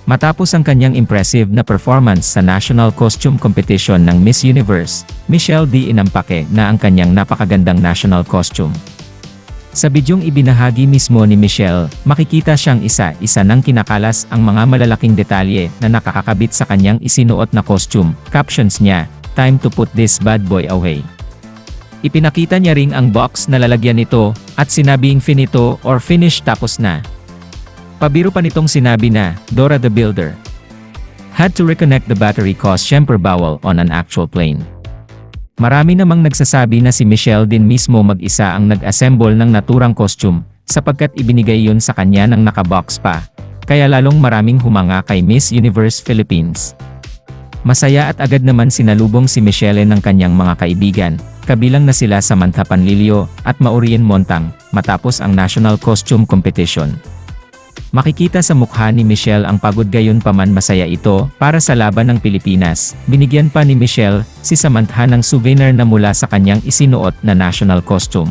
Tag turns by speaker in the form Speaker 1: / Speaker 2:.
Speaker 1: Matapos ang kanyang impressive na performance sa National Costume Competition ng Miss Universe, Michelle D inampake na ang kanyang napakagandang national costume. Sa bidyong ibinahagi mismo ni Michelle, makikita siyang isa-isa nang kinakalas ang mga malalaking detalye na nakakakabit sa kanyang isinuot na costume. Captions niya, "Time to put this bad boy away." Ipinakita niya ring ang box na lalagyan nito, at sinabing finito or finish tapos na. Pabiro pa nitong sinabi na, Dora the Builder had to reconnect the battery cause syempre bawal on an actual plane. Marami namang nagsasabi na si Michelle din mismo mag-isa ang nag-assemble ng naturang costume, sapagkat ibinigay yun sa kanya ng nakabox pa, kaya lalong maraming humanga kay Miss Universe Philippines. Masaya at agad naman sinalubong si Michelle ng kanyang mga kaibigan, kabilang na sila Samantha Panlilio at Maureen Montang, matapos ang National Costume Competition. Makikita sa mukha ni Michelle ang pagod gayon paman masaya ito para sa laban ng Pilipinas. Binigyan pa ni Michelle si Samantha ng souvenir na mula sa kanyang isinuot na national costume.